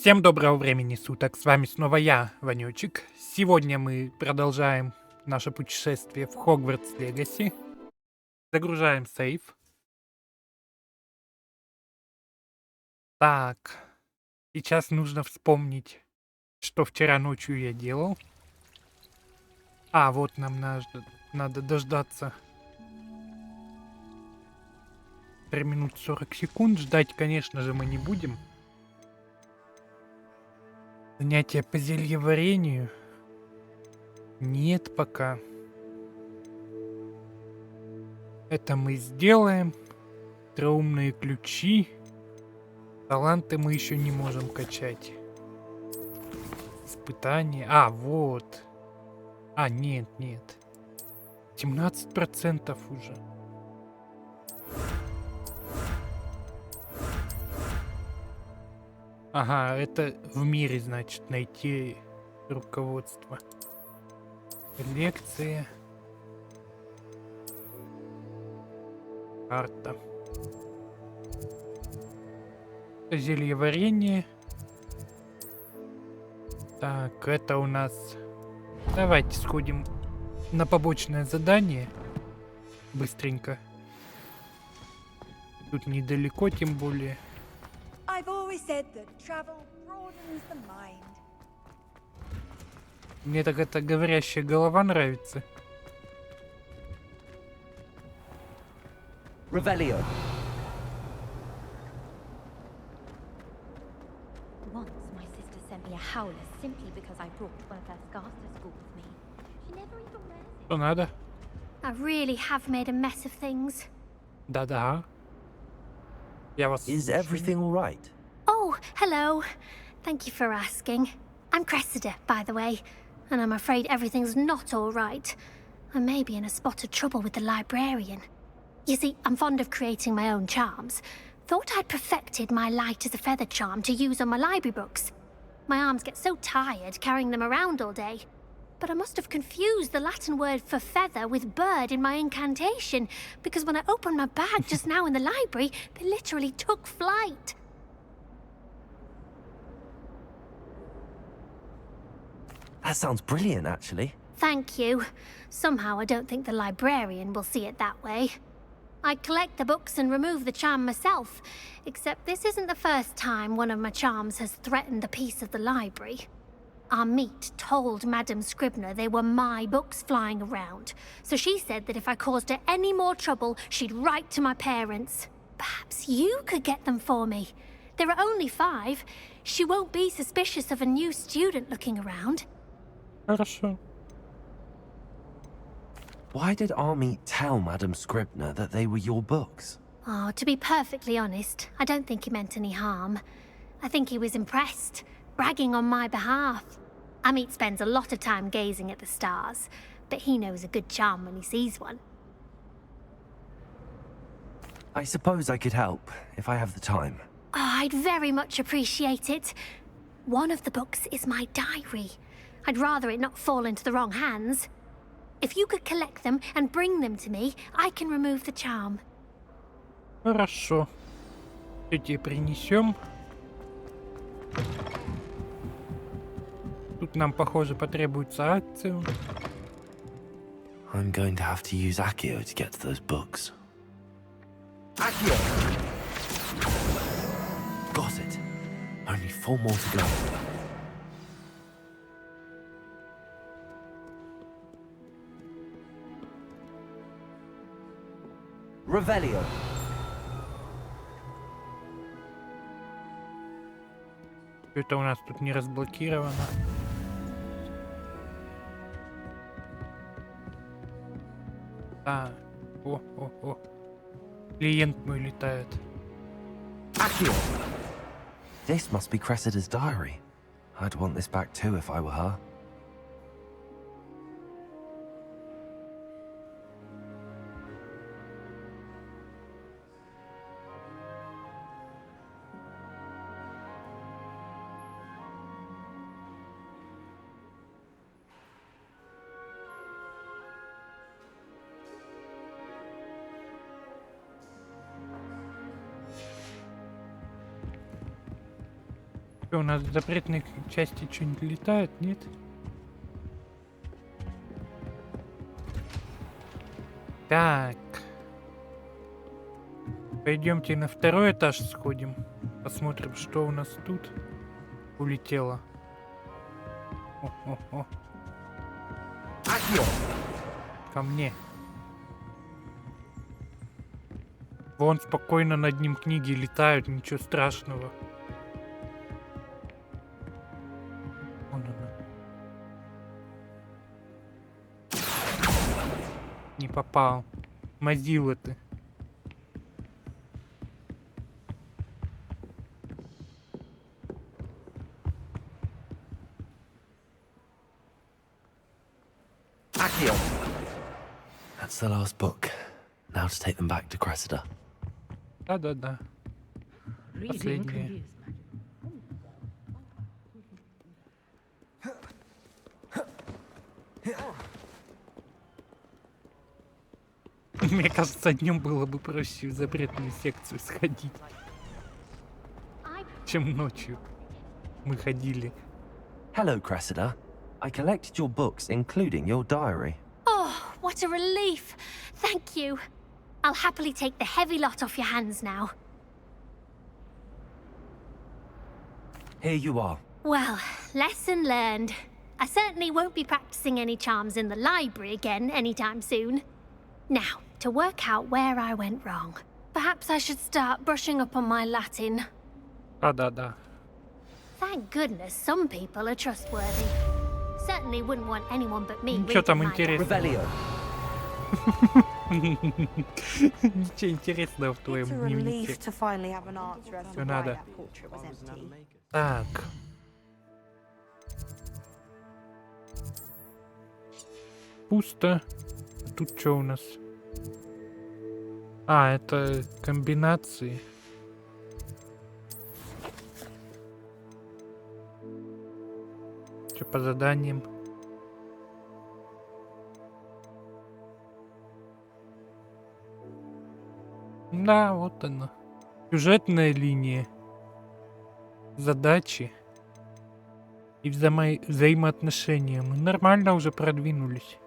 Всем доброго времени суток, с вами снова я, Ванючек. Сегодня мы продолжаем наше путешествие в Хогвартс Легаси. Загружаем сейф. Так, сейчас нужно вспомнить, что вчера ночью я делал. Вот нам надо дождаться 3 минут 40 секунд. Ждать, конечно же, мы не будем. Занятия по зельеварению? Нет пока. Это мы сделаем. Остроумные ключи. Таланты мы еще не можем качать. Испытания. Вот. Нет. 17% уже. Это в мире, значит, найти руководство. Лекция. Карта. Зельеварение. Так, это у нас... Давайте сходим на побочное задание. Быстренько. Тут недалеко, тем более. Мне так эта говорящая голова нравится. Revelio. Once my sister sent me a howler simply because I brought one of her scarves to school with me. She never even wears it. Что надо? I really have made a mess of things. Да-да. Я вас... Is everything all right? Oh, hello. Thank you for asking. I'm Cressida, by the way, and I'm afraid everything's not all right. I may be in a spot of trouble with the librarian. You see, I'm fond of creating my own charms. Thought I'd perfected my light as a feather charm to use on my library books. My arms get so tired carrying them around all day. But I must have confused the Latin word for feather with bird in my incantation, because when I opened my bag just now in the library, they literally took flight. That sounds brilliant, actually. Thank you. Somehow I don't think the librarian will see it that way. I collect the books and remove the charm myself, except this isn't the first time one of my charms has threatened the peace of the library. Our meet told Madame Scribner they were my books flying around, so she said that if I caused her any more trouble, she'd write to my parents. Perhaps you could get them for me. There are only 5. She won't be suspicious of a new student looking around. Хорошо. Why did Army tell Madame Scribner that they were your books? Oh, to be perfectly honest, I don't think he meant any harm. I think he was impressed, bragging on my behalf. Amit spends a lot of time gazing at the stars, but he knows a good charm when he sees one. I suppose I could help, if I have the time. Oh, I'd very much appreciate it. One of the books is my diary. I'd rather it not fall into the wrong hands. If you could collect them and bring them to me, I can remove the charm. Хорошо. Эти принесем. Тут нам, похоже, потребуется акцию. I'm going to have to use Accio to get to those books. Accio! Got it. Only 4 more to go. Revelio. Это у нас тут не разблокировано. О. Клиент мой летает. Accio! This must be Cressida's diary. I'd want this back too if I were her. Что, у нас в запретной части что-нибудь летает, нет? Так. Пойдемте на второй этаж сходим. Посмотрим, что у нас тут улетело. О. Ко мне. Вон спокойно над ним книги летают, ничего страшного. Вон она. Не попал. Мазила ты. That's the last book. Now to take them back to Cressida. Да. Последнее. Мне кажется, днем было бы проще в запретную секцию сходить, чем ночью мы ходили. Hello, Cressida. I collected your books, including your diary. Oh, what a relief. Thank you. I'll happily take the heavy lot off your hands now. Here you are. Well, lesson learned. I certainly won't be practicing any charms in the library again anytime soon. Now, to work out where I went wrong. Perhaps I should start brushing up on my Latin. Да. Thank goodness some people are trustworthy. Certainly wouldn't want anyone but me Ничего там reading my интересного. Revelio. Ничего интересного в твоем It's a дневнике. relief to finally have an answer as to Всё why надо. that portrait was empty. Так. Пусто. Тут что у нас? А, это комбинации. Что по заданиям? Да, вот она. Сюжетная линия. Задачи. И взаимоотношения. Мы нормально уже продвинулись.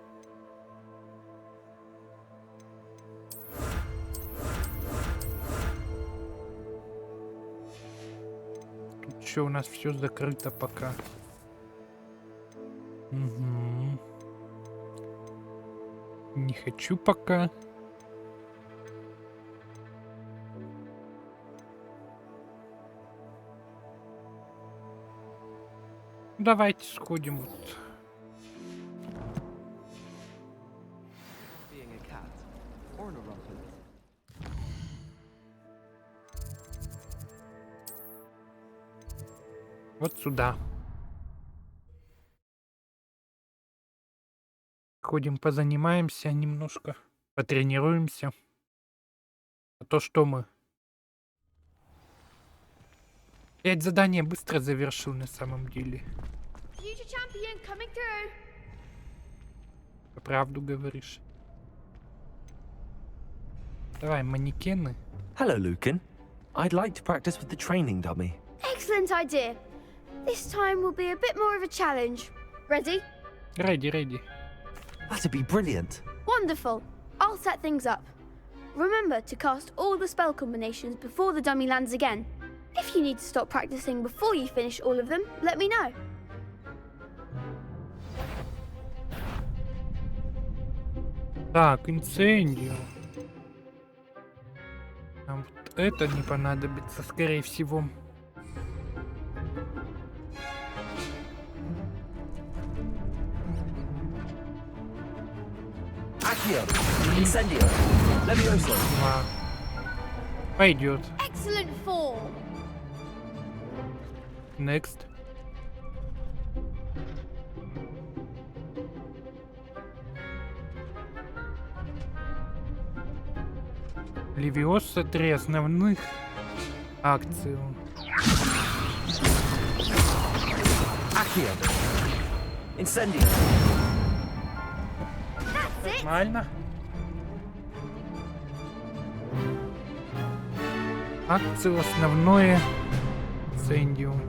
Тут еще у нас все закрыто пока. Угу. Не хочу пока. Давайте сходим вот. Вот сюда. Ходим, позанимаемся немножко, потренируемся. А то что мы? 5 заданий быстро завершил на самом деле. По правду говоришь. Давай, манекены. Hello, Lucan. I'd like to practice with the training dummy. Excellent idea. This time will be a bit more of a challenge. Ready? Ready. That'd be brilliant. Wonderful. I'll set things up. Remember to cast all the spell combinations before the dummy lands again. If you need to stop practicing before you finish all of them, let me know. Так, инцендио. Нам вот это не понадобится, скорее всего. Accio. Incendio. Levioso. Пойдет. Excellent form. Next. Левиоса 3 основных акции. Accio. Incendio. Нормально. Акцию основное. Инцендиум.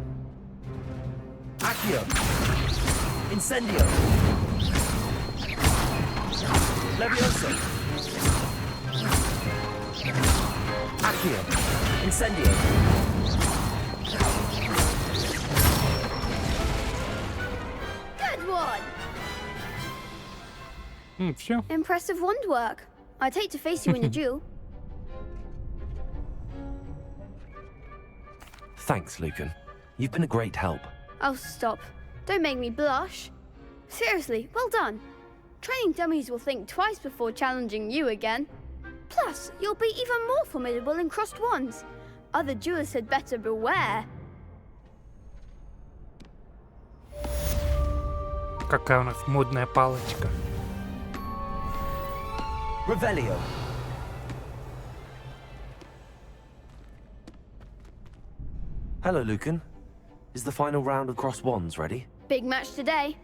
Accio. Incendio. Levioso. Accio. Incendio. Good one! Все. Impressive wand work. I'd hate to face you in a duel. Thanks, Lucan. You've been a great help. Oh, stop. Don't make me blush. Seriously, well done. Training dummies will think twice before challenging you again. Plus, you'll be even more formidable in crossed wands. Other duelists had better beware. Какая у нас модная палочка. Revelio. Hello, Lucan. Is the final round of cross wands ready? Big match today.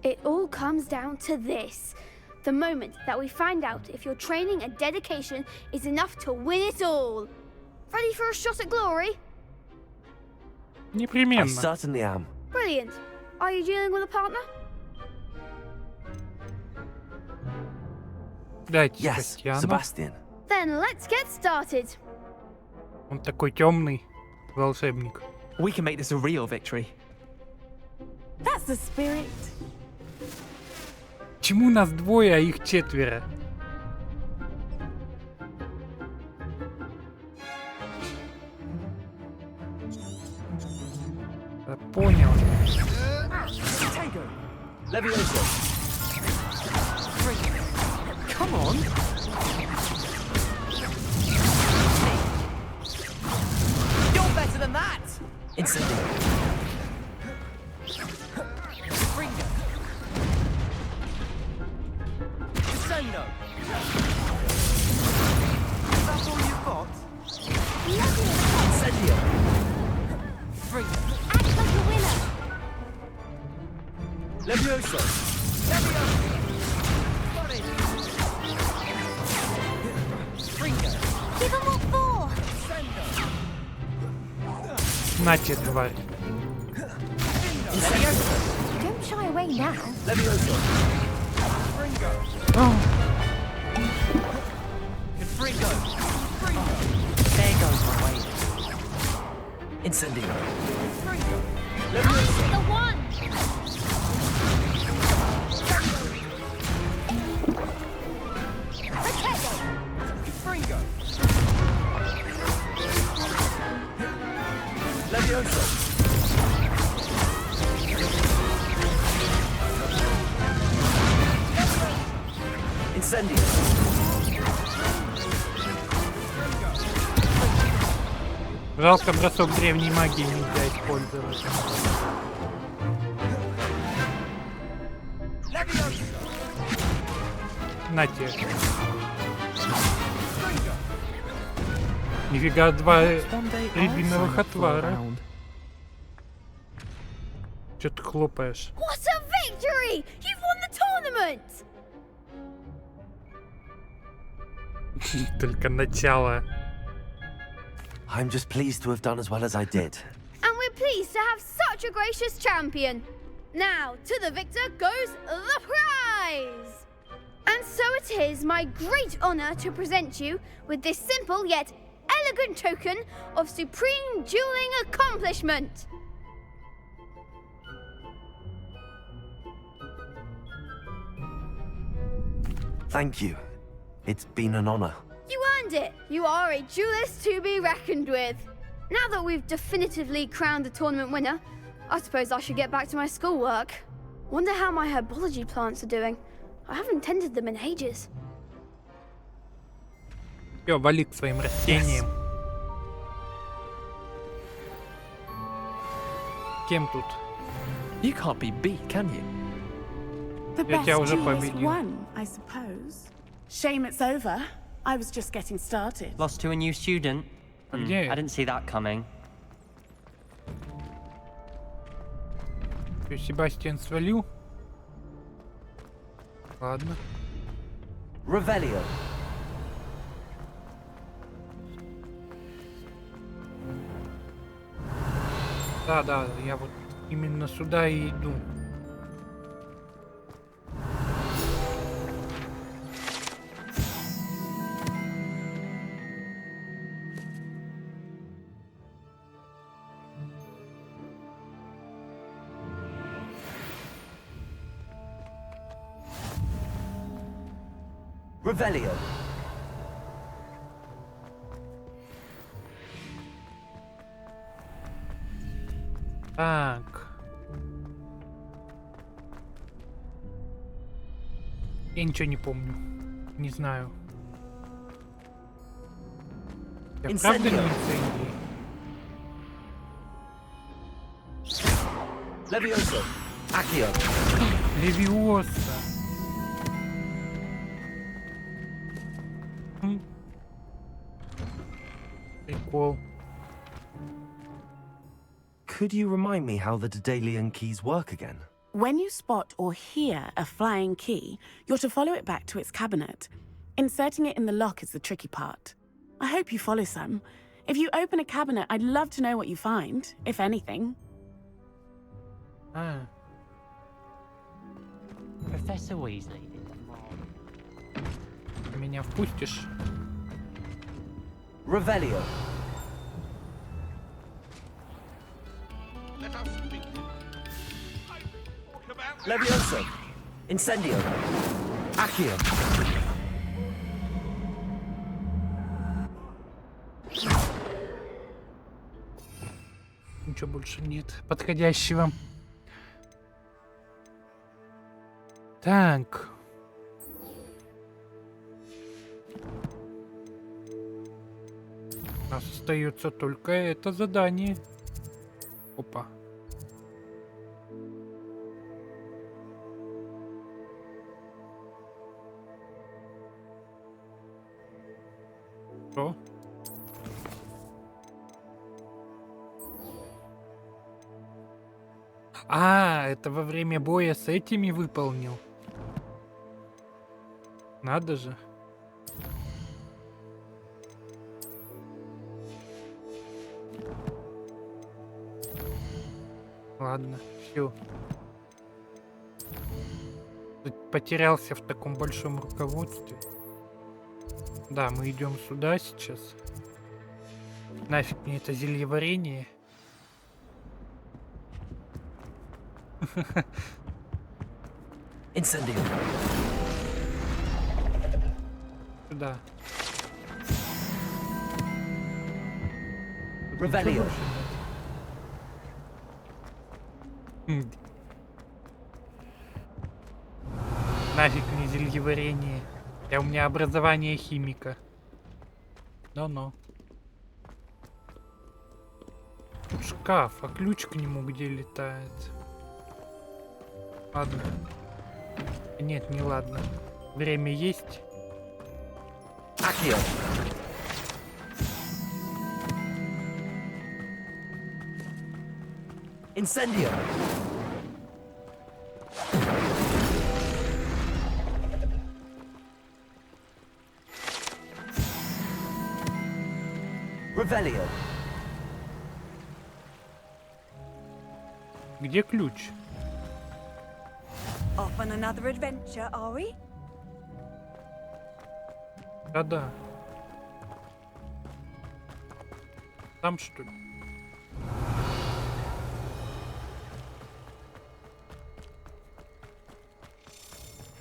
It all comes down to this. The moment that we find out if your training and dedication is enough to win it all. Ready for a shot at glory? I Непременно. certainly am. Brilliant. Are you dealing with a partner? Дайте Yes, Себастьяну. Sebastian. Then let's get started. Он такой темный волшебник. We can make this a real victory. That's the spirit. Почему нас двое, а их четверо? Да, понял. Levioso. Come on! You're better than that! Incendio. Descendo! Is that all you've got? Incendio. Act like a winner. Levioso. Give them what for. На тебе, тварь. Don't shy away now. Levioso. There goes my weight. Incendio. I'm the one. Levioso. Incendio. Жалко, бросок древней магии нельзя использовать. На тебе. Нифига, два рябиновых отвара. Чё ты хлопаешь? What a victory! You've won the tournament! Только начало. I'm just pleased to have done as well as I did. And we're pleased to have such a gracious champion. Now, to the victor goes the prize! And so it is my great honor to present you with this simple yet elegant token of supreme dueling accomplishment. Thank you. It's been an honor. You earned it. You are a duelist to be reckoned with. Now that we've definitively crowned the tournament winner, I suppose I should get back to my schoolwork. Wonder how my herbology plants are doing. I haven't tended them in ages. Всё, вали к своим растениям. Кем тут? You can't be beat, can you? The Я best тебя уже duelist победил. won, I suppose. Shame it's over. I was just getting started. Lost to a new student? А где? I didn't see that coming. Чё, Себастьян свалил? Ладно. Revelio. Да, я вот Именно сюда и иду. Revelio. Так. Я ничего не помню. Не знаю. Я правда не инцендии? Levioso. Accio. Левиоса. Прикол. Could you remind me how the Daedalian keys work again? When you spot or hear a flying key, you're to follow it back to its cabinet. Inserting it in the lock is the tricky part. I hope you follow some. If you open a cabinet, I'd love to know what you find, if anything. А, Professor Weasley. ты меня впустишь? Revelio. Levioso. Incendio. Accio. Ничего больше нет подходящего. Так. У нас остается только это задание. Опа. Что? А, это во время боя с этими выполнил. Надо же. Ладно, все. Потерялся в таком большом руководстве. Да, мы идем сюда сейчас. Нафиг мне это зельеварение. Incendio. Сюда. Revelio. Нафиг мне зельеварение. У меня образование химика. Но-но. Тут шкаф, а ключ к нему где летает? Ладно. Нет, не ладно. Время есть. Accio. Incendio. Revelio. Где ключ? Off on another adventure, are we? Да-да. Там что ли?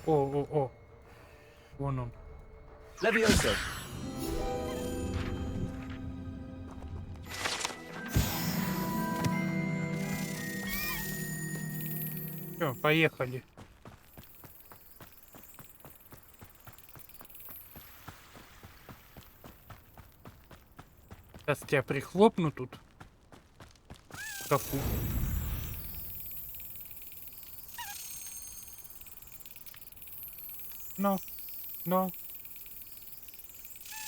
О. Вон он. Levioso. Все, поехали. Сейчас тебя прихлопну тут. В шкафу. Но.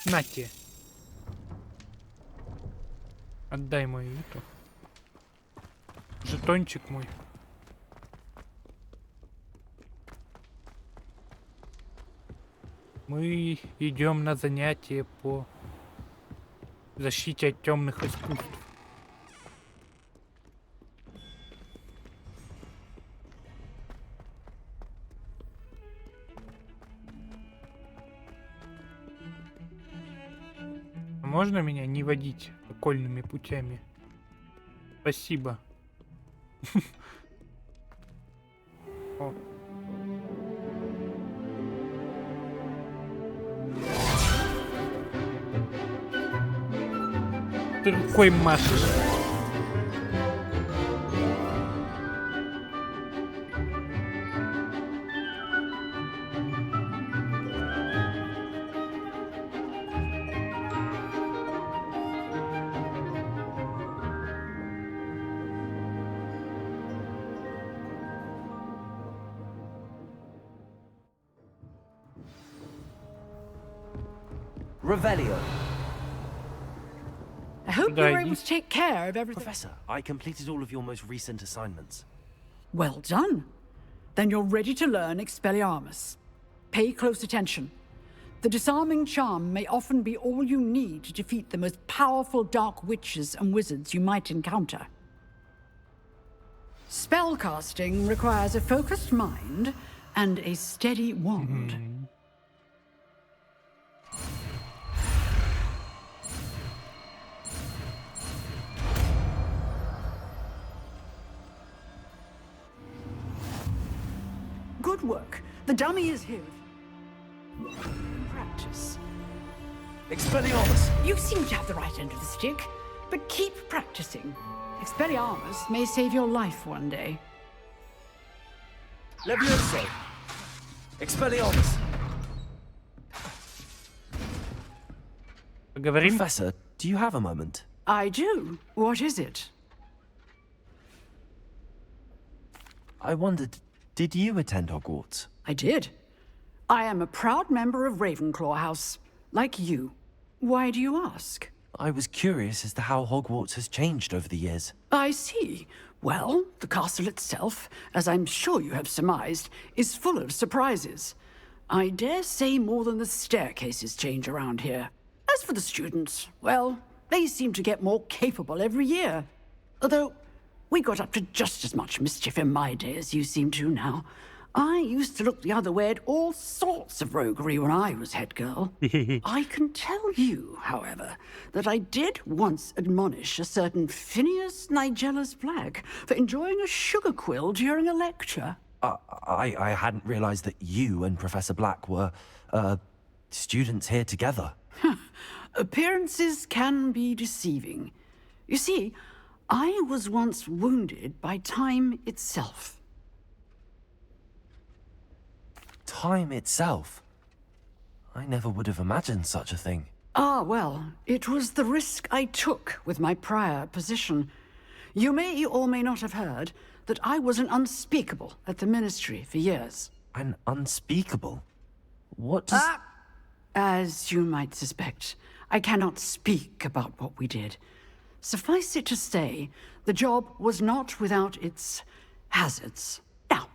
На тебе. Отдай мою эту. Жетончик мой. Мы идем на занятие по защите от темных искусств. Можно меня не водить окольными путями? Спасибо. О. Ты рукой машешь. Revelio. I hope Да, you were able иди. to take care of everything. Professor, I completed all of your most recent assignments. Well done. Then you're ready to learn Expelliarmus. Pay close attention. The disarming charm may often be all you need to defeat the most powerful dark witches and wizards you might encounter. Spellcasting requires a focused mind and a steady wand. Good work. The dummy is here. Practice. Expelliarmus! You seem to have the right end of the stick, but keep practicing. Expelliarmus may save your life one day. Levioso! Expelliarmus! Поговорим? Professor, do you have a moment? I do. What is it? I wondered, did you attend Hogwarts? I did. I am a proud member of Ravenclaw House, like you. Why do you ask? I was curious as to how Hogwarts has changed over the years. I see. Well, the castle itself, as I'm sure you have surmised, is full of surprises. I dare say more than the staircases change around here. As for the students, well, they seem to get more capable every year. Although, we got up to just as much mischief in my day as you seem to now. I used to look the other way at all sorts of roguery when I was head girl. I can tell you, however, that I did once admonish a certain Phineas Nigella's Black for enjoying a sugar quill during a lecture. I hadn't realized that you and Professor Black were, students here together. Appearances can be deceiving. You see, I was once wounded by time itself. Time itself? I never would have imagined such a thing. Ah, well, it was the risk I took with my prior position. You may or may not have heard that I was an unspeakable at the Ministry for years. An unspeakable? What does... As you might suspect, I cannot speak about what we did. Suffice it to say, the job was not without its hazards. Now,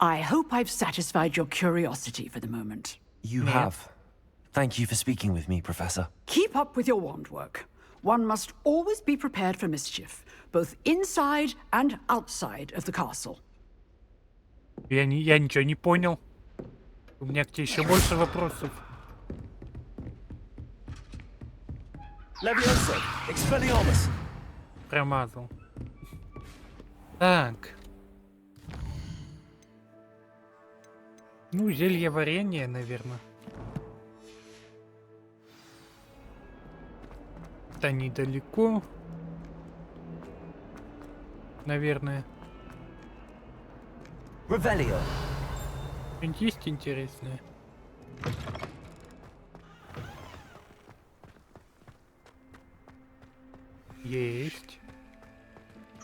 I hope I've satisfied your curiosity for the moment. You have. Thank you for speaking with me, Professor. Keep up with your wand work. One must always be prepared for mischief, both inside and outside of the castle. Я ничего не понял. У меня к тебе еще больше вопросов. Levioso! Expelliarmus! Промазал. Так. Ну, зелье варенья, наверное. Это недалеко. Наверное. Revelio! Что-нибудь есть интересное? Есть.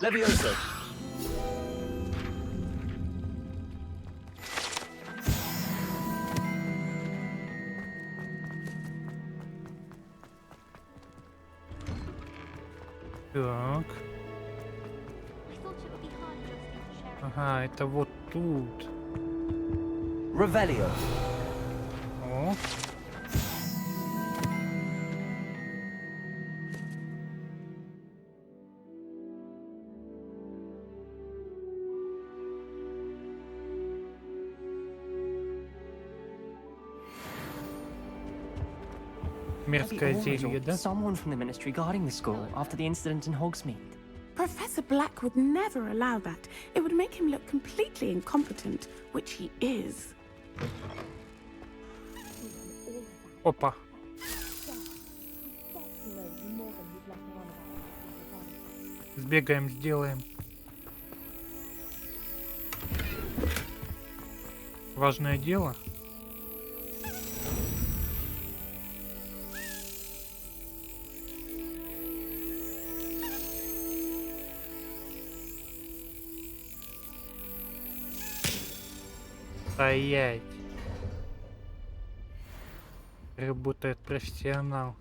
Levioso! Так. Ага, это вот тут. Revelio! О. Мерзкое зелье, да? Someone from the ministry guarding the school after the incident in Hogsmeade. Professor Black would never allow that. It would make him look completely incompetent, which he is. Опа. Сбегаем, сделаем. Важное дело. Стоять. Работает профессионал.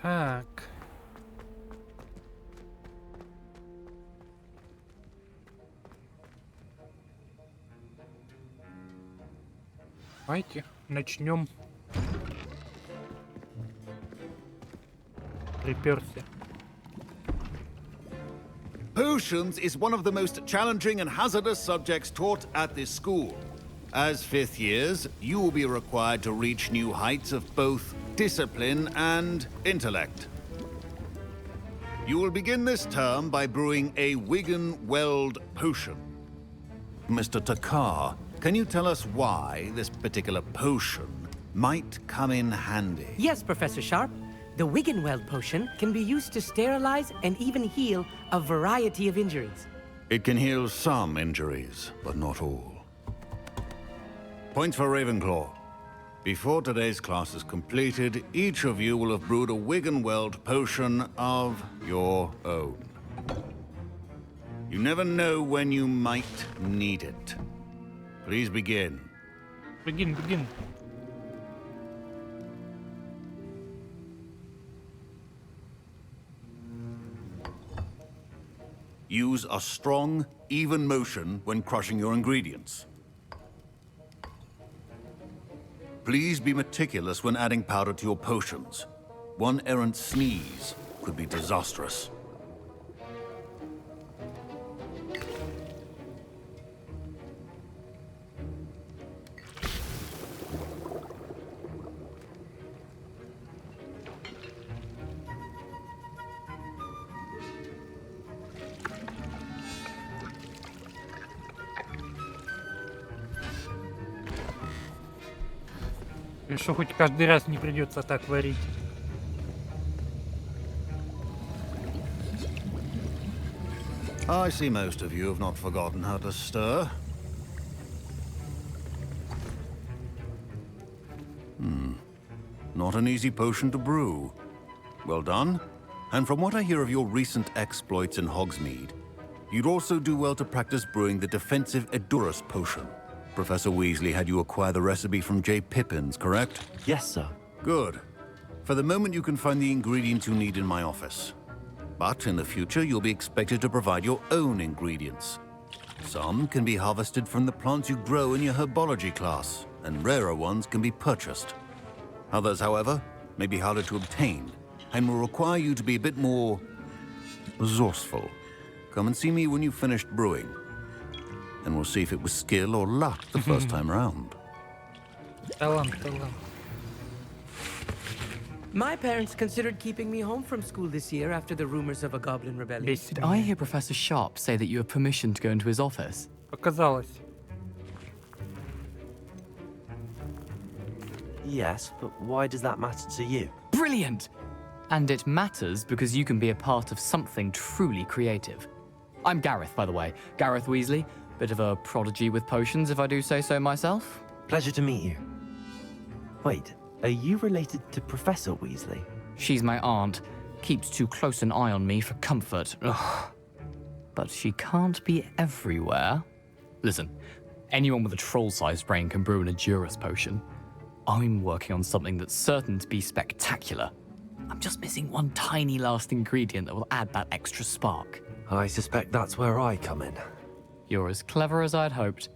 Так. Давайте начнем. Приперся. Potions is one of the most challenging and hazardous subjects taught at this school. As fifth years, you will be required to reach new heights of both discipline and intellect. You will begin this term by brewing a Wigan-Weld potion. Mr. Takar, can you tell us why this particular potion might come in handy? Yes, Professor Sharp. The Wigan-Weld potion can be used to sterilize and even heal a variety of injuries. It can heal some injuries, but not all. Points for Ravenclaw. Before today's class is completed, each of you will have brewed a Wigan-Weld potion of your own. You never know when you might need it. Please begin. Begin. Use a strong, even motion when crushing your ingredients. Please be meticulous when adding powder to your potions. One errant sneeze could be disastrous. И что хоть каждый раз не придется так варить. I see most of you have not forgotten how to stir. Not an easy potion to brew. Well done. And from what I hear of your recent exploits in Hogsmeade, you'd also do well to practice brewing the defensive Edurus potion. Professor Weasley had you acquire the recipe from J. Pippin's, correct? Yes, sir. Good. For the moment, you can find the ingredients you need in my office. But in the future, you'll be expected to provide your own ingredients. Some can be harvested from the plants you grow in your herbology class, and rarer ones can be purchased. Others, however, may be harder to obtain, and will require you to be a bit more resourceful. Come and see me when you've finished brewing, and we'll see if it was skill or luck the first time round. Талант. My parents considered keeping me home from school this year after the rumors of a goblin rebellion. Did I hear Professor Sharp say that you have permission to go into his office? Показалось. Yes, but why does that matter to you? Brilliant! And it matters because you can be a part of something truly creative. I'm Gareth, by the way. Gareth Weasley. Bit of a prodigy with potions, if I do say so myself. Pleasure to meet you. Wait, are you related to Professor Weasley? She's my aunt. Keeps too close an eye on me for comfort. Ugh. But she can't be everywhere. Listen, anyone with a troll-sized brain can brew an Edurus potion. I'm working on something that's certain to be spectacular. I'm just missing one tiny last ingredient that will add that extra spark. I suspect that's where I come in. You're as clever as I'd hoped.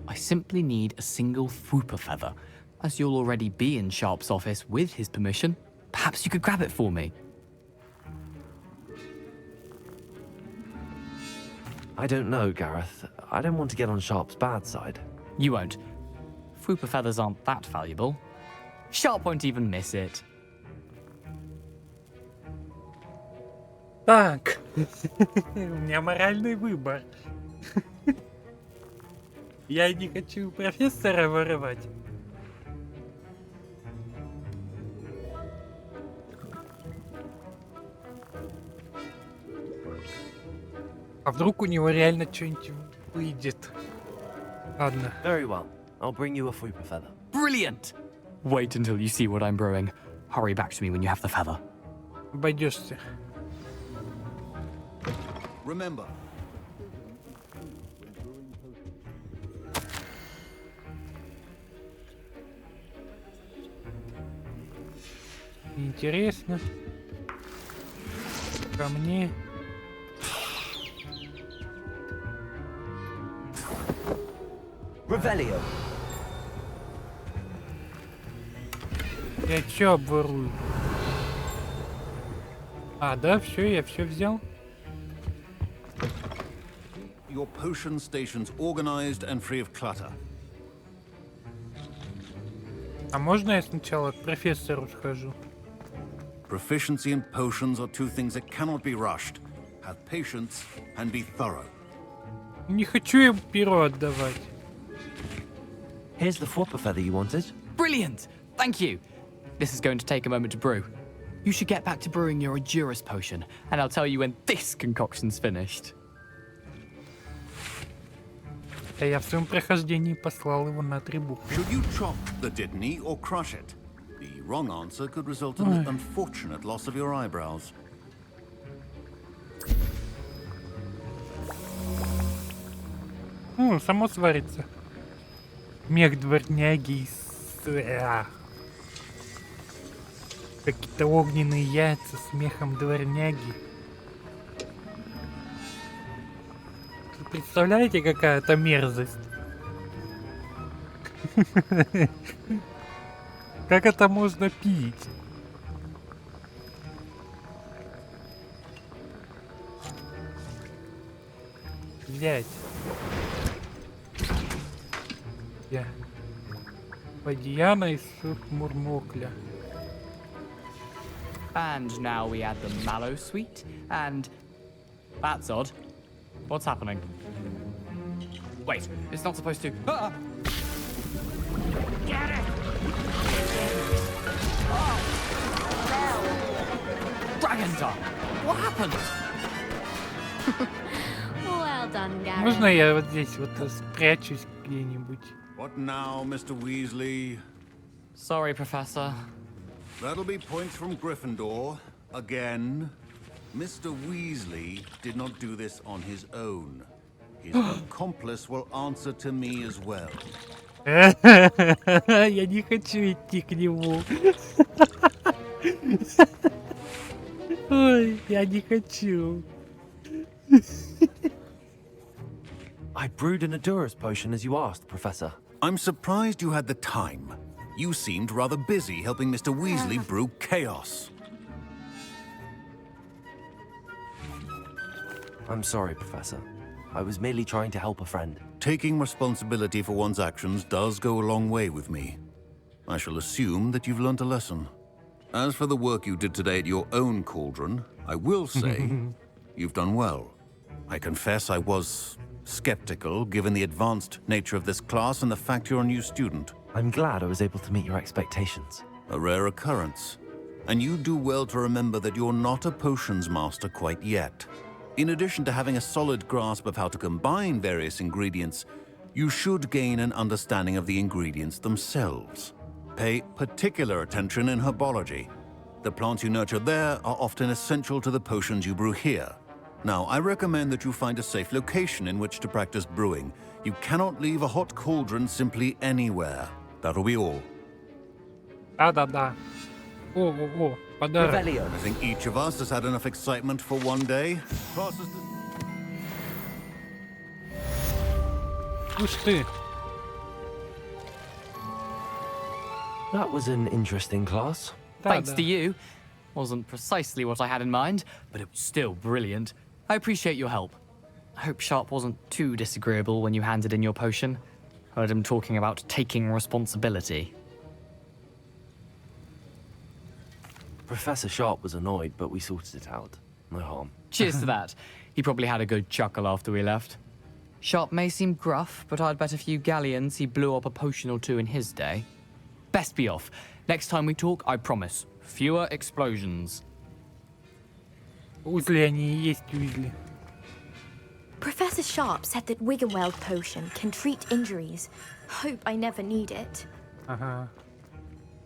I simply need a single Fwooper feather. As you'll already be in Sharp's office with his permission, perhaps you could grab it for me. I don't know, Gareth. I don't want to get on Sharp's bad side. You won't. Fwooper feathers aren't that valuable. Sharp won't even miss it. Так, у меня моральный выбор. Я не хочу профессора вырывать. А вдруг у него реально что-нибудь выйдет? Ладно. Very well. I'll bring you a Fwooper feather. Brilliant! Wait until you see what I'm brewing. Hurry back to me when you have the feather. Обойдешься. Remember, Интересно. Ко мне. Revelio. Я чё обворую? А, да, все, я все взял. your potion station's organized and free of clutter. А можно я сначала к профессору схожу? Proficiency in potions are two things that cannot be rushed. Have patience and be thorough. Не хочу им перо отдавать. Here's the Fwooper feather you wanted. Brilliant! Thank you. This is going to take a moment to brew. You should get back to brewing your Endurus potion, and I'll tell you when this concoction's finished. А я в своем прохождении послал его на 3 буквы. Should you chop the dittany or crush it? The wrong answer could result in the unfortunate loss of your eyebrows. Само сварится. Мех дворняги какие-то огненные яйца с мехом дворняги. Вы представляете, какая это мерзость? Как это можно пить? Блять. Я. Подьяна из Мурмокля. And now we add the mallow sweet, and that's odd. What's happening? Wait, it's not supposed to. Ah! Get it! Oh! Dragon Dog! What happened? Well done, Gary. Можно я вот здесь вот спрячусь где-нибудь? What now, Mr. Weasley? Sorry, Professor. That'll be points from Gryffindor. Again. Mr. Weasley did not do this on his own. His accomplice will answer to me as well. Я не хочу идти к нему. Ой, я не хочу. I brewed an Endurus potion as you asked, Professor. I'm surprised you had the time. You seemed rather busy helping Mr. Weasley brew chaos. I'm sorry, Professor. I was merely trying to help a friend. Taking responsibility for one's actions does go a long way with me. I shall assume that you've learnt a lesson. As for the work you did today at your own cauldron, I will say you've done well. I confess I was skeptical given the advanced nature of this class and the fact you're a new student. I'm glad I was able to meet your expectations. A rare occurrence. And you do well to remember that you're not a potions master quite yet. In addition to having a solid grasp of how to combine various ingredients, you should gain an understanding of the ingredients themselves. Pay particular attention in herbology. The plants you nurture there are often essential to the potions you brew here. Now, I recommend that you find a safe location in which to practice brewing. You cannot leave a hot cauldron simply anywhere. That'll be all. Да. О, подарок. Revelio. I think each of us has had enough excitement for one day. Classes Уж ты. That was an interesting class. Thanks to you. Wasn't precisely what I had in mind, but it was still brilliant. I appreciate your help. I hope Sharp wasn't too disagreeable when you handed in your potion. Heard him talking about taking responsibility. Professor Sharp was annoyed, but we sorted it out. No harm. Cheers to that. He probably had a good chuckle after we left. Sharp may seem gruff, but I'd bet a few galleons he blew up a potion or two in his day. Best be off. Next time we talk, I promise, fewer explosions. Узли они и есть узли. Professor Sharp said that Wiggenweld potion can treat injuries. Hope I never need it. Ага.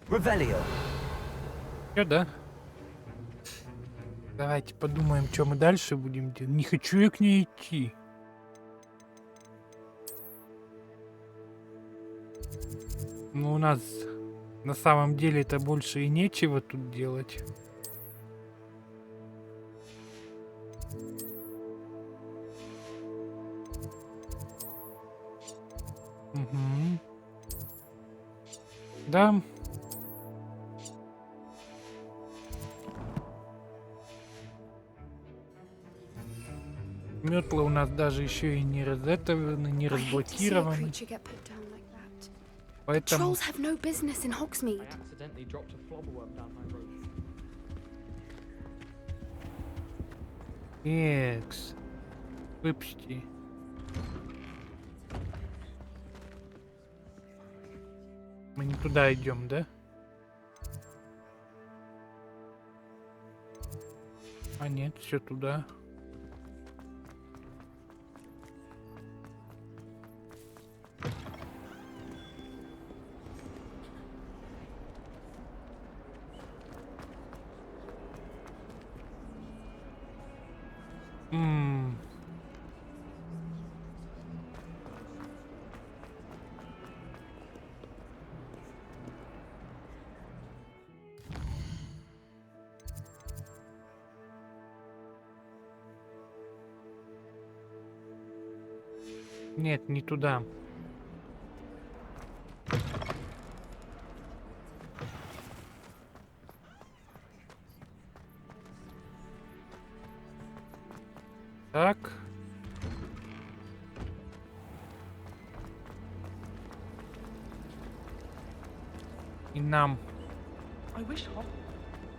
Revelio. Всё, да? Давайте подумаем, что мы дальше будем делать. Не хочу я к ней идти. Ну, у нас на самом деле-то больше и нечего тут делать. Угу. Да. Метлы у нас даже еще и не разблокированы. Поэтому... Trolls have no business in Hogsmeade. Accidentally dropped a flobberworm down my road. Экс. Выпусти. Мы не туда идем, да? А нет, все туда. Нет, не туда. Так. И нам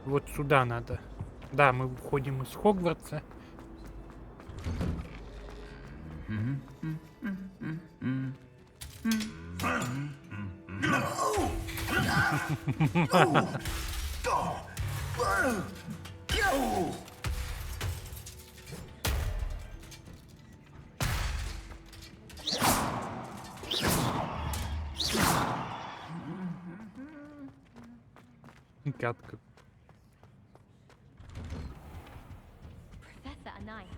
вот сюда надо. Да, мы выходим из Хогвартса. Катка. Professor and I have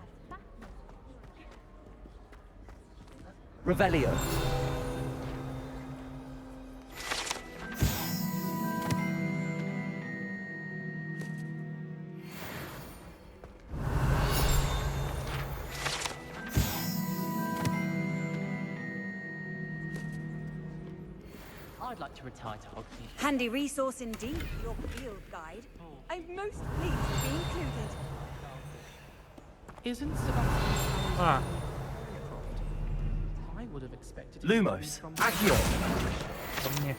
Revelio. I'd like to retire to Hogsmeade. Handy resource indeed, your field guide. I'm most pleased to be included. Isn't Sebastian? А, I would have expected. Lumos. Accio. ко мне.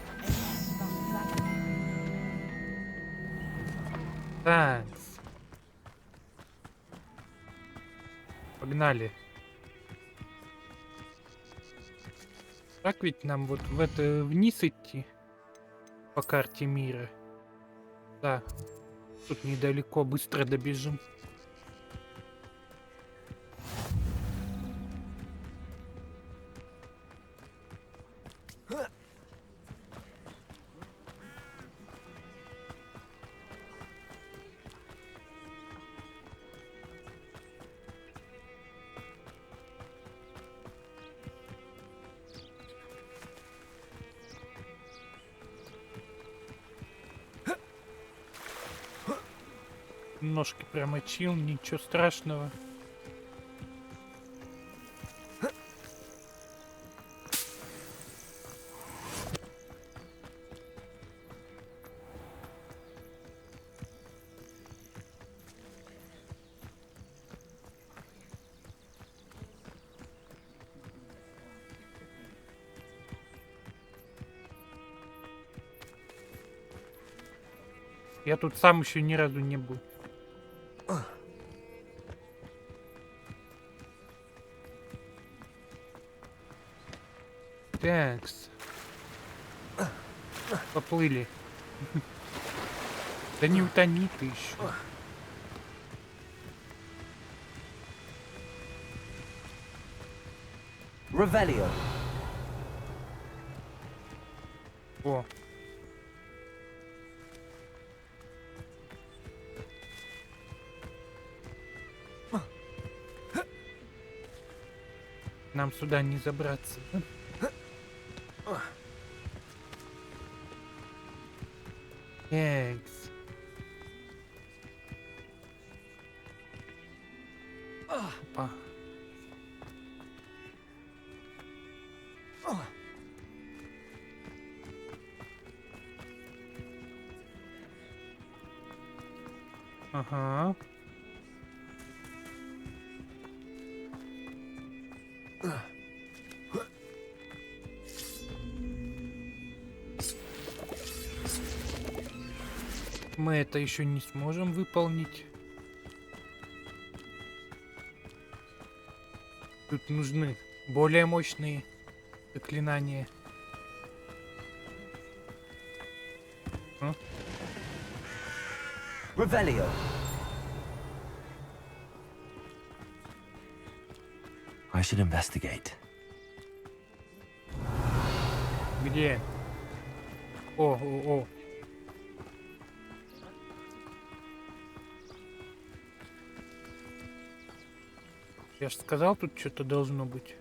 Так. Погнали. Так ведь нам вот в это вниз идти по карте мира. Да. Тут недалеко, быстро добежим. Ножки промочил, ничего страшного. Я тут сам еще ни разу не был. Такс. Поплыли. Да не утони ты еще. Revelio. О. Нам сюда не забраться, да? Экс. Опа. Ага. Мы это еще не сможем выполнить. Тут нужны более мощные заклинания. Revelio. I should investigate. Где? О. Я же сказал, тут что-то должно быть.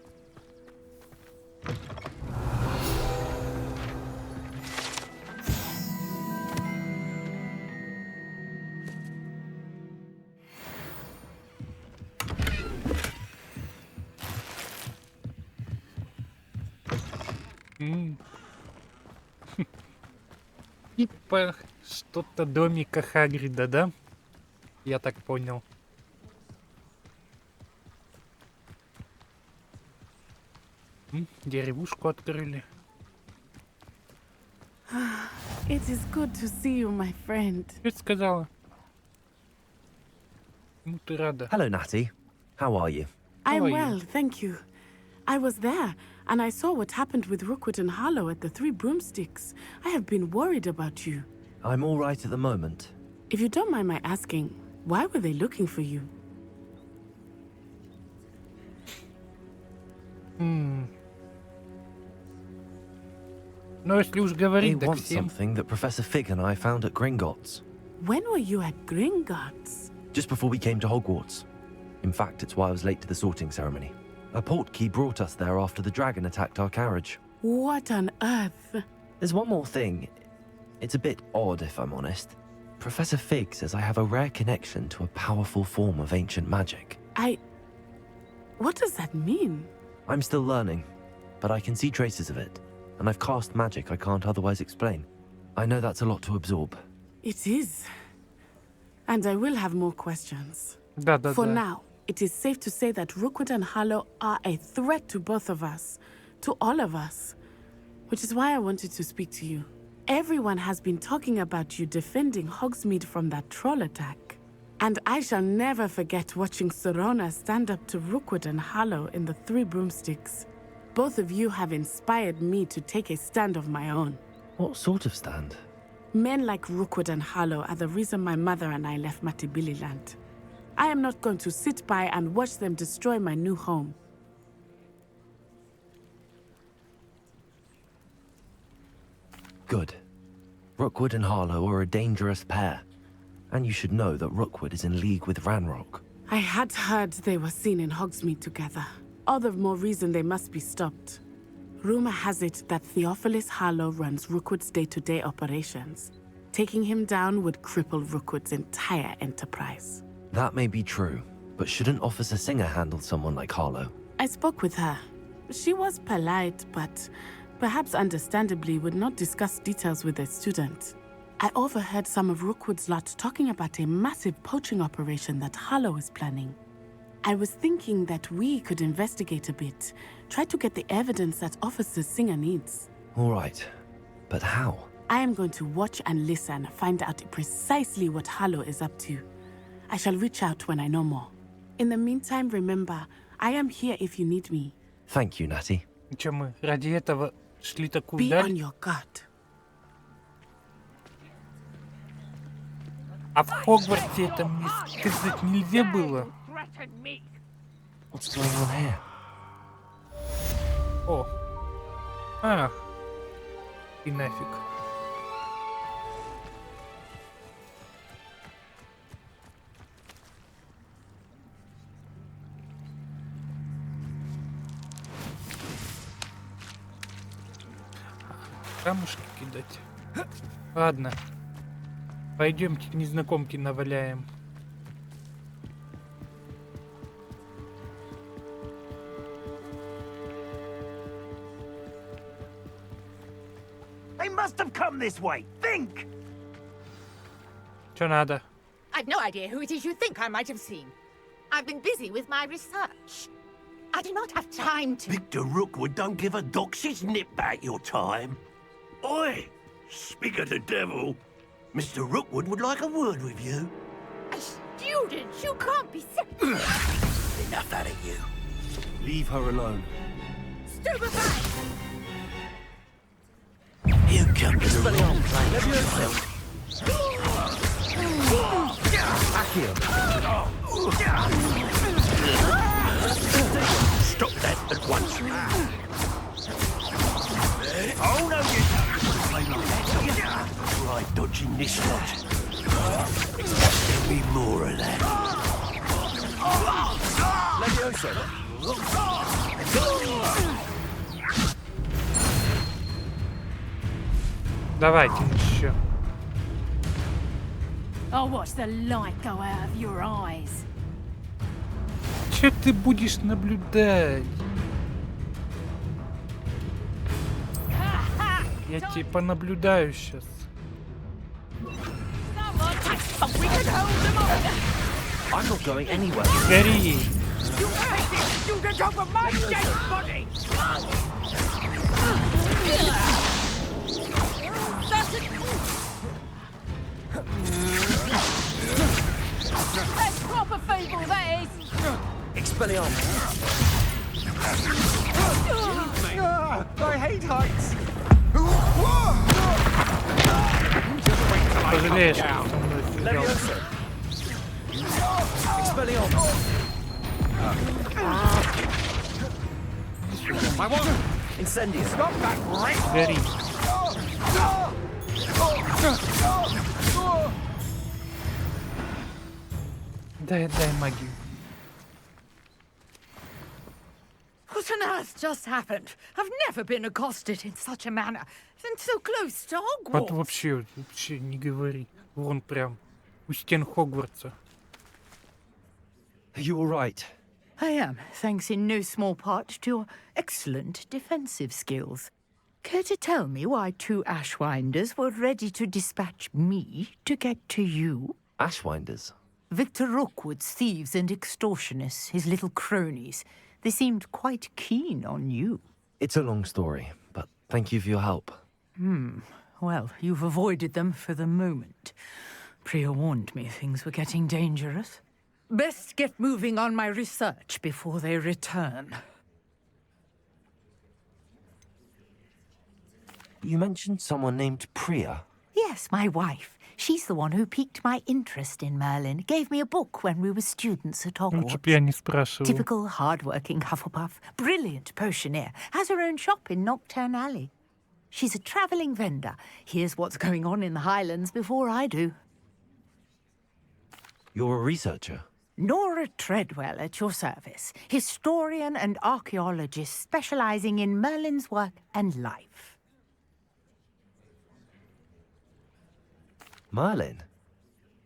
Типа что-то домика Хагрида, да? Я так понял. Деревушку открыли. It is good to see you, my friend. Что ты сказала? Ну ты рада. Hello, Natty. How are you? I'm well, thank you. I was there, and I saw what happened with Rookwood and Harlow at the Three Broomsticks. I have been worried about you. I'm all right at the moment. If you don't mind my asking, why were they looking for you? Но если уж говорить, They так want всем. something that Professor Fig and I found at Gringotts. When were you at Gringotts? Just before we came to Hogwarts. In fact, it's why I was late to the sorting ceremony. A portkey brought us there after the dragon attacked our carriage. What on earth? There's one more thing. It's a bit odd, if I'm honest. Professor Fig says I have a rare connection to a powerful form of ancient magic. What does that mean? I'm still learning, but I can see traces of it, and I've cast magic I can't otherwise explain. I know that's a lot to absorb. It is. And I will have more questions. Да. For now, it is safe to say that Rookwood and Harlow are a threat to both of us, to all of us, which is why I wanted to speak to you. Everyone has been talking about you defending Hogsmeade from that troll attack. And I shall never forget watching Sorona stand up to Rookwood and Harlow in the Three Broomsticks. Both of you have inspired me to take a stand of my own. What sort of stand? Men like Rookwood and Harlow are the reason my mother and I left Matabeleland. I am not going to sit by and watch them destroy my new home. Good. Rookwood and Harlow are a dangerous pair. And you should know that Rookwood is in league with Ranrock. I had heard they were seen in Hogsmeade together. All the more reason they must be stopped. Rumor has it that Theophilus Harlow runs Rookwood's day-to-day operations. Taking him down would cripple Rookwood's entire enterprise. That may be true, but shouldn't Officer Singer handle someone like Harlow? I spoke with her. She was polite, but perhaps understandably would not discuss details with a student. I overheard some of Rookwood's lot talking about a massive poaching operation that Harlow is planning. I was thinking that we could investigate a bit, try to get the evidence that Officer Singer needs. All right, but how? I am going to watch and listen, find out precisely what Harlow is up to. I shall reach out when I know more. In the meantime, remember, I am here if you need me. Thank you, Natty. Че мы ради этого шли такую Be даль? on your guard. А в Хогвартсе это мне сказать нельзя было. What's going on here? О. А. И нафиг. Камушки кидать. Ладно. Пойдемте к незнакомке наваляем. They must have come this way. Think! Чё надо? I've no idea who it is you think I might have seen. I've been busy with my research. I do not have time to... Victor Rookwood don't give a doxy's nip back your time. Oi! Speak of the devil. Mr. Rookwood would like a word with you. A student? You can't be serious. Enough out of you. Leave her alone. Stupefy! You come to the wrong place. Stop that at once. Oh, no, you don't. Try dodging this lot. There'll be more of that. Levioso. Давайте еще. I'll watch the light go out of your eyes. Че ты будешь наблюдать? Я тебе понаблюдаю сейчас. I'm not going anywhere. Скорее. You get over my dead body! That's proper feeble, that is. Expelliarmus. I hate heights! Пожалеешь, что со мной сидел. Expelliarmus. I want Incendium. stop that wreck! Гори. Дай магию. What on earth just happened? I've never been accosted in such a manner. And so close to Вот Hogwarts. вообще не говори. Вон прям у стен Хогвартса. Are you all right? I am, thanks in no small part to your excellent defensive skills. Care to tell me why two Ashwinders were ready to dispatch me to get to you? Ashwinders. Victor Rookwood's thieves and extortionists, his little cronies. They seemed quite keen on you. It's a long story, but thank you for your help. Well, you've avoided them for the moment. Priya warned me things were getting dangerous. Best get moving on my research before they return. You mentioned someone named Priya. Yes, my wife. She's the one who piqued my interest in Merlin. Gave me a book when we were students at Лучше б я Hogwarts. не спрашивал. Typical hard-working Hufflepuff. Brilliant potioneer. Has her own shop in Nocturne Alley. She's a travelling vendor. Hears what's going on in the Highlands before I do. You're a researcher. Nora Treadwell at your service. Historian and archaeologist specialising in Merlin's work and life. Merlin?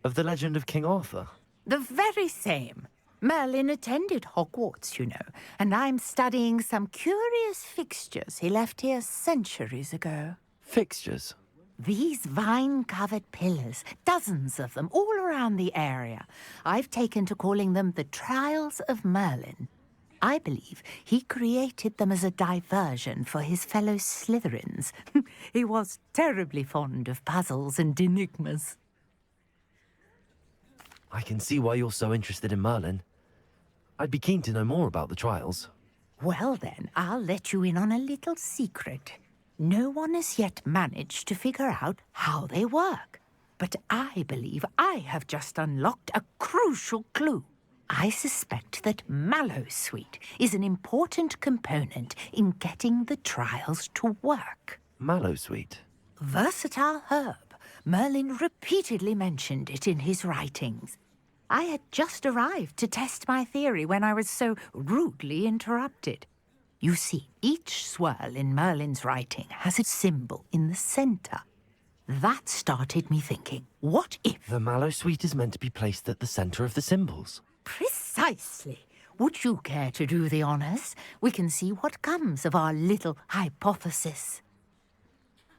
Of the legend of King Arthur? The very same. Merlin attended Hogwarts, you know, and I'm studying some curious fixtures he left here centuries ago. Fixtures? These vine-covered pillars, dozens of them, all around the area. I've taken to calling them the Trials of Merlin. I believe he created them as a diversion for his fellow Slytherins. He was terribly fond of puzzles and enigmas. I can see why you're so interested in Merlin. I'd be keen to know more about the trials. Well then, I'll let you in on a little secret. No one has yet managed to figure out how they work. But I believe I have just unlocked a crucial clue. I suspect that Mallowsweet is an important component in getting the trials to work. Mallowsweet? Versatile herb. Merlin repeatedly mentioned it in his writings. I had just arrived to test my theory when I was so rudely interrupted. You see, each swirl in Merlin's writing has a symbol in the center. That started me thinking, what if... The Mallowsweet is meant to be placed at the center of the symbols. Precisely. Would you care to do the honors? We can see what comes of our little hypothesis.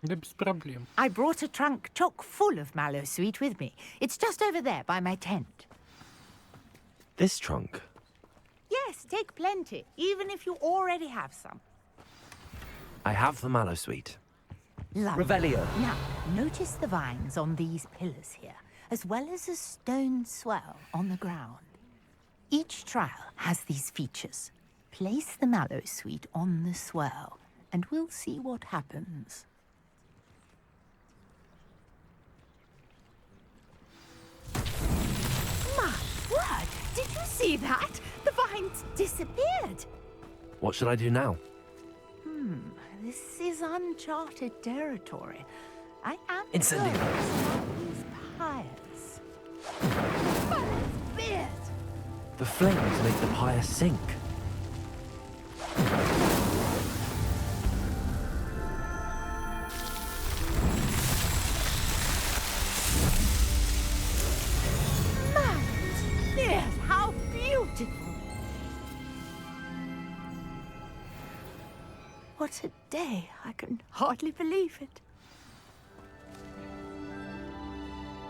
Да без проблем. I brought a trunk chock full of Mallowsweet with me. It's just over there by my tent. This trunk? Yes, take plenty, even if you already have some. I have the Mallowsweet. Lovely. Revelio. Now, notice the vines on these pillars here, as well as a stone swell on the ground. Each trial has these features. Place the Mallowsweet on the swirl, and we'll see what happens. My word! Did you see that? The vines disappeared! What should I do now? This is uncharted territory. I am Incendio. these pyres. The flames make the pyre sink. Yes, how beautiful! What a day! I can hardly believe it.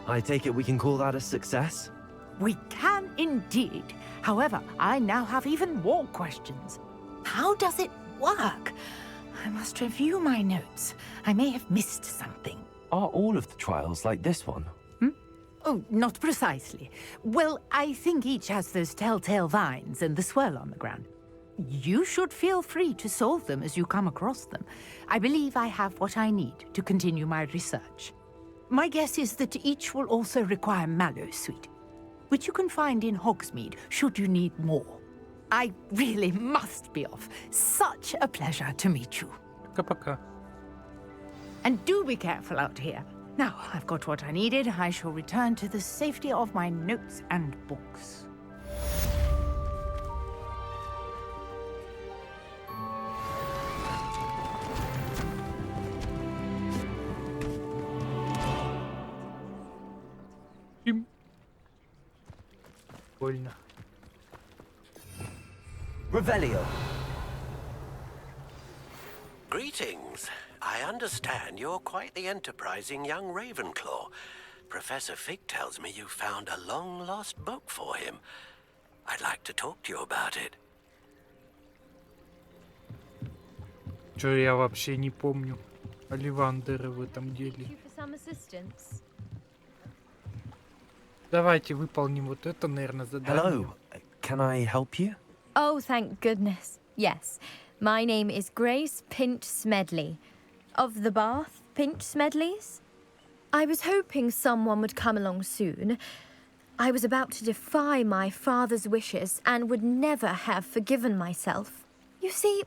I take it we can call that a success? We can indeed. However, I now have even more questions. How does it work? I must review my notes. I may have missed something. Are all of the trials like this one? Oh, not precisely. Well, I think each has those telltale vines and the swirl on the ground. You should feel free to solve them as you come across them. I believe I have what I need to continue my research. My guess is that each will also require Mallowsweet, which you can find in Hogsmeade should you need more. I really must be off. Such a pleasure to meet you. Пока-пока. And do be careful out here. Now, I've got what I needed. I shall return to the safety of my notes and books. Больно. Revelio. Greetings. I understand you're quite the enterprising young Ravenclaw. Professor Fig tells me you found a long-lost book for him. I'd like to talk to you about it. Чё я вообще не помню Оливандера в этом деле. Давайте выполним вот это, наверное, задание. Hello. Can I help you? Oh, thank goodness. Yes. My name is Grace Pinch Smedley. Of the Bath Pinch Smedleys. I was hoping someone would come along soon. I was about to defy my father's wishes and would never have forgiven myself. You see,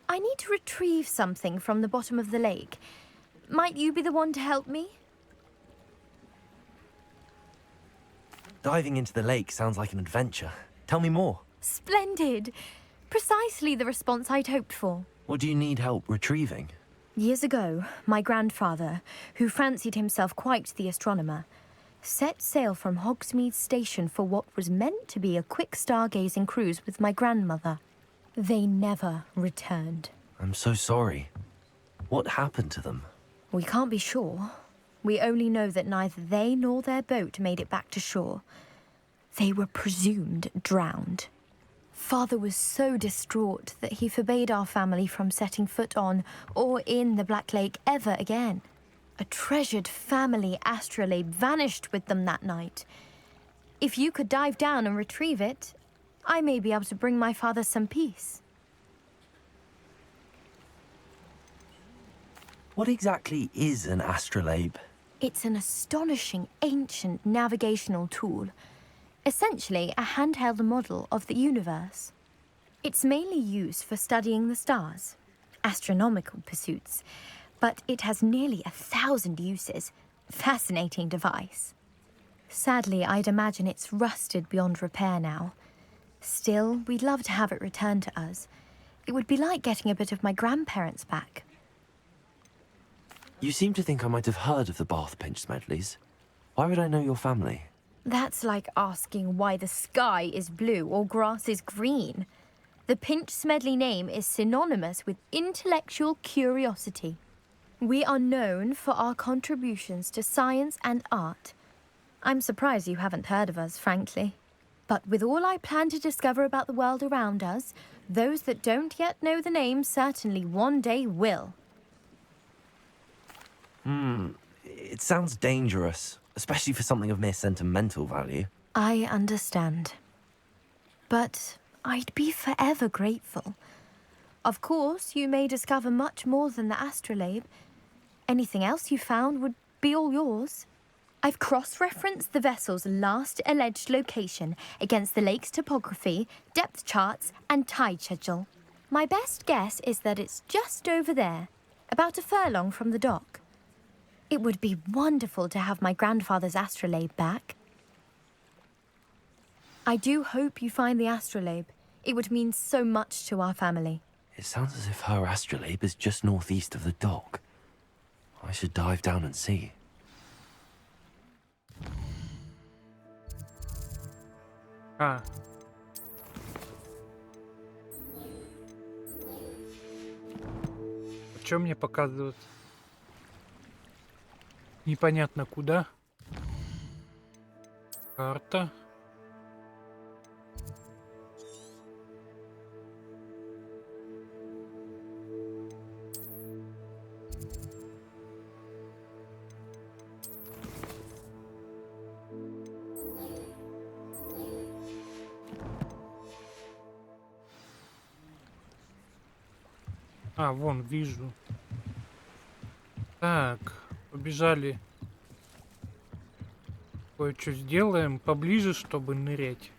I need to retrieve something from the bottom of the lake. Might you be the one to help me? Diving into the lake sounds like an adventure. Tell me more. Splendid. Precisely the response I'd hoped for. What do you need help retrieving? Years ago, my grandfather, who fancied himself quite the astronomer, set sail from Hogsmeade Station for what was meant to be a quick stargazing cruise with my grandmother. They never returned. I'm so sorry. What happened to them? We can't be sure. We only know that neither they nor their boat made it back to shore. They were presumed drowned. Father was so distraught that he forbade our family from setting foot on or in the Black Lake ever again. A treasured family astrolabe vanished with them that night. If you could dive down and retrieve it, I may be able to bring my father some peace. What exactly is an astrolabe? It's an astonishing ancient navigational tool. Essentially, a handheld model of the universe. It's mainly used for studying the stars, astronomical pursuits, but it has nearly 1,000 uses. Fascinating device. Sadly, I'd imagine it's rusted beyond repair now. Still, we'd love to have it returned to us. It would be like getting a bit of my grandparents back. You seem to think I might have heard of the Bath Pinch Smedleys. Why would I know your family? That's like asking why the sky is blue or grass is green. The Pinch Smedley name is synonymous with intellectual curiosity. We are known for our contributions to science and art. I'm surprised you haven't heard of us, frankly. But with all I plan to discover about the world around us, those that don't yet know the name certainly one day will. It sounds dangerous, especially for something of mere sentimental value. I understand. But I'd be forever grateful. Of course, you may discover much more than the astrolabe. Anything else you found would be all yours. I've cross-referenced the vessel's last alleged location against the lake's topography, depth charts, and tide schedule. My best guess is that it's just over there, about a furlong from the dock. It would be wonderful to have my grandfather's astrolabe back. I do hope you find the astrolabe. It would mean so much to our family. It sounds as if her astrolabe is just northeast of the dock. I should dive down and see. Что мне показывают? Непонятно куда. Карта. Вон, вижу. Так, побежали. Кое-что сделаем поближе, чтобы нырять.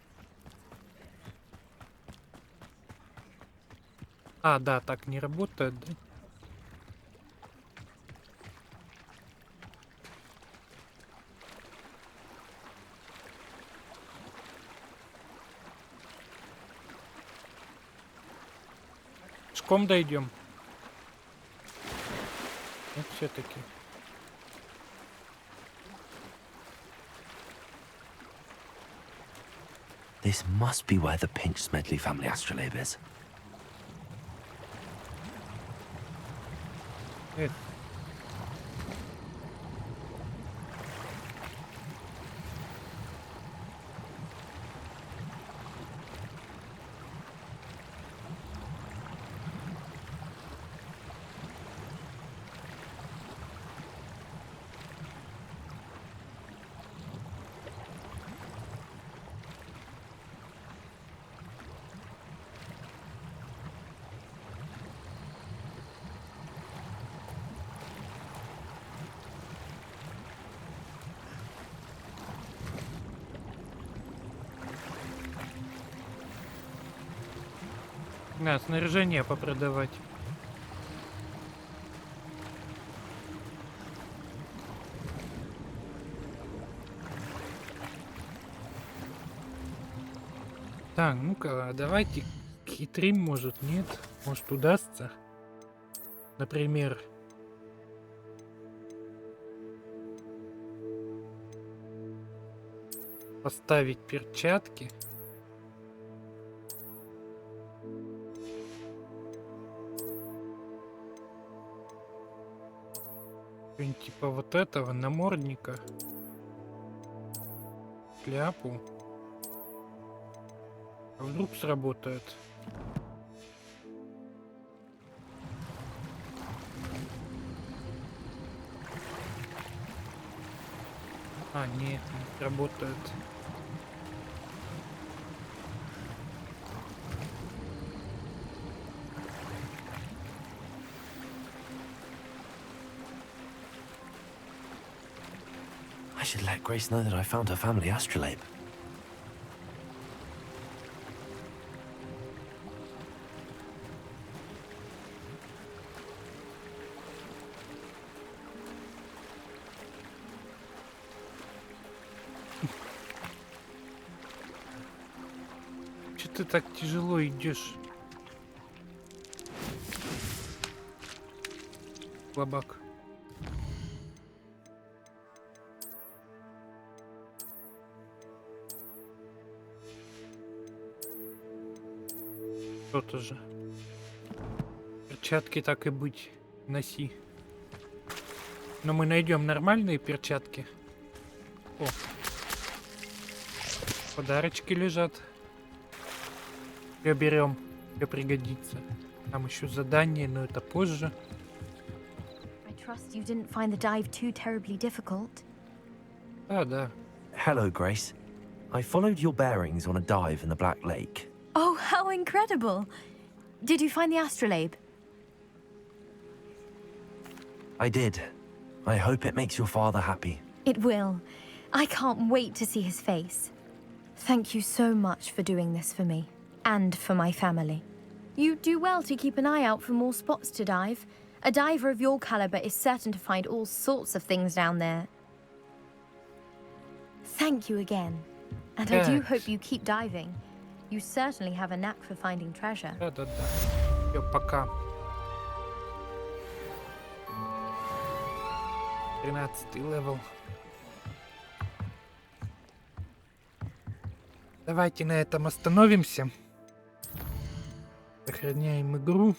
Да, так не работает, да? Пешком дойдем. Вот все-таки. This must be where the Pinch Smedley family astrolabe is. Снаряжение попродавать. Так, ну-ка, давайте хитрим, может, нет? Может, удастся? Например... Поставить перчатки. Типа вот этого намордника, шляпу, А вдруг сработает? А, нет, не сработает. I should let Grace know that I found her family astrolabe. Че ты так тяжело идешь? Слабак. Что-то же. Перчатки так и быть. Носи. Но мы найдем нормальные перчатки. О. Подарочки лежат. Все берем. Все пригодится. Там еще задание, но это позже. I trust you didn't find the dive too terribly difficult. А, да. Hello, Grace. I followed your bearings on a dive in the Black Lake. Oh, how incredible! Did you find the astrolabe? I did. I hope it makes your father happy. It will. I can't wait to see his face. Thank you so much for doing this for me. And for my family. You do well to keep an eye out for more spots to dive. A diver of your caliber is certain to find all sorts of things down there. Thank you again. And I do hope you keep diving. You certainly have a knack for finding treasure. Да-да-да. Все, пока. 13 левел. Давайте на этом остановимся. Сохраняем игру.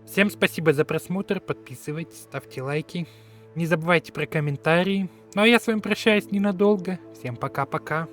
Всем спасибо за просмотр. Подписывайтесь, ставьте лайки. Не забывайте про комментарии. Ну а я с вами прощаюсь ненадолго. Всем пока-пока.